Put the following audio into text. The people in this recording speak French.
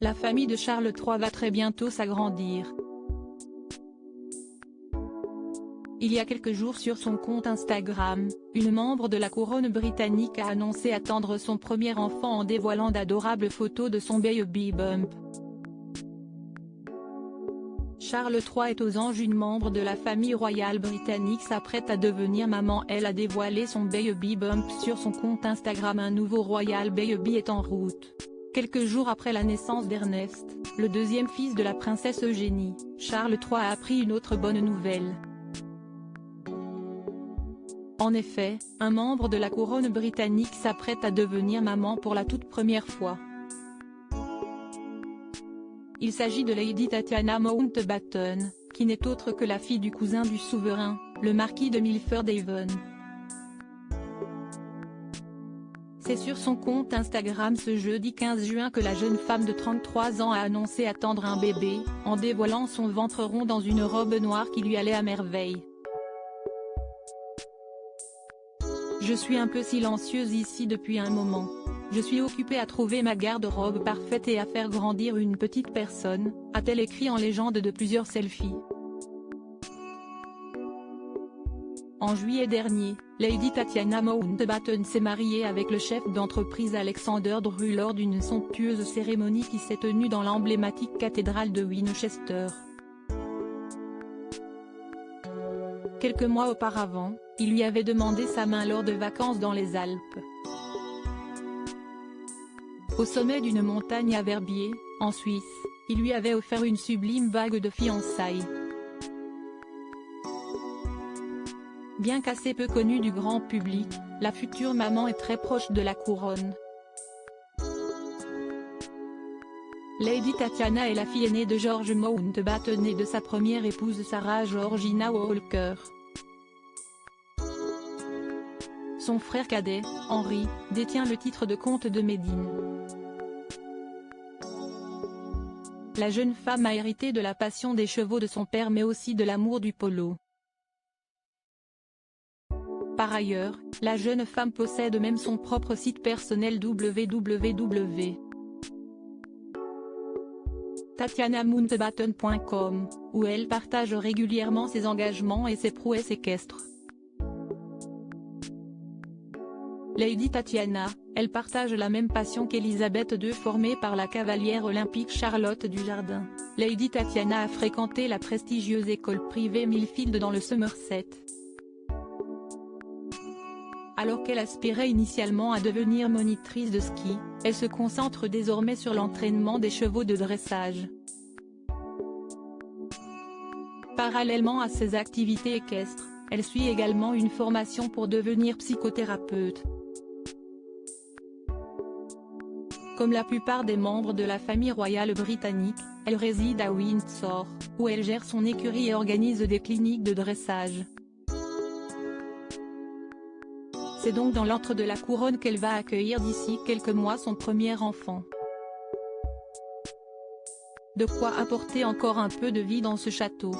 La famille de Charles III va très bientôt s'agrandir. Il y a quelques jours sur son compte Instagram, une membre de la couronne britannique a annoncé attendre son premier enfant en dévoilant d'adorables photos de son baby bump. Charles III est aux anges. Une membre de la famille royale britannique s'apprête à devenir maman. Elle a dévoilé son baby bump sur son compte Instagram. Un nouveau royal baby est en route. Quelques jours après la naissance d'Ernest, le deuxième fils de la princesse Eugénie, Charles III a appris une autre bonne nouvelle. En effet, un membre de la couronne britannique s'apprête à devenir maman pour la toute première fois. Il s'agit de Lady Tatiana Mountbatten, qui n'est autre que la fille du cousin du souverain, le marquis de Milford-Haven. C'est sur son compte Instagram ce jeudi 15 juin que la jeune femme de 33 ans a annoncé attendre un bébé, en dévoilant son ventre rond dans une robe noire qui lui allait à merveille. Je suis un peu silencieuse ici depuis un moment. Je suis occupée à trouver ma garde-robe parfaite et à faire grandir une petite personne, a-t-elle écrit en légende de plusieurs selfies. En juillet dernier, Lady Tatiana Mountbatten s'est mariée avec le chef d'entreprise Alexander Drew lors d'une somptueuse cérémonie qui s'est tenue dans l'emblématique cathédrale de Winchester. Quelques mois auparavant, il lui avait demandé sa main lors de vacances dans les Alpes. Au sommet d'une montagne à Verbier, en Suisse, il lui avait offert une sublime bague de fiançailles. Bien qu'assez peu connue du grand public, la future maman est très proche de la couronne. Lady Tatiana est la fille aînée de George Mountbatten et de sa première épouse Sarah Georgina Walker. Son frère cadet, Henry, détient le titre de comte de Médine. La jeune femme a hérité de la passion des chevaux de son père mais aussi de l'amour du polo. Par ailleurs, la jeune femme possède même son propre site personnel www.tatianamountbatten.com, où elle partage régulièrement ses engagements et ses prouesses équestres. Lady Tatiana, elle partage la même passion qu'Elisabeth II formée par la cavalière olympique Charlotte Dujardin. Lady Tatiana a fréquenté la prestigieuse école privée Millfield dans le Somerset. Alors qu'elle aspirait initialement à devenir monitrice de ski, elle se concentre désormais sur l'entraînement des chevaux de dressage. Parallèlement à ses activités équestres, elle suit également une formation pour devenir psychothérapeute. Comme la plupart des membres de la famille royale britannique, elle réside à Windsor, où elle gère son écurie et organise des cliniques de dressage. C'est donc dans l'antre de la couronne qu'elle va accueillir d'ici quelques mois son premier enfant. De quoi apporter encore un peu de vie dans ce château.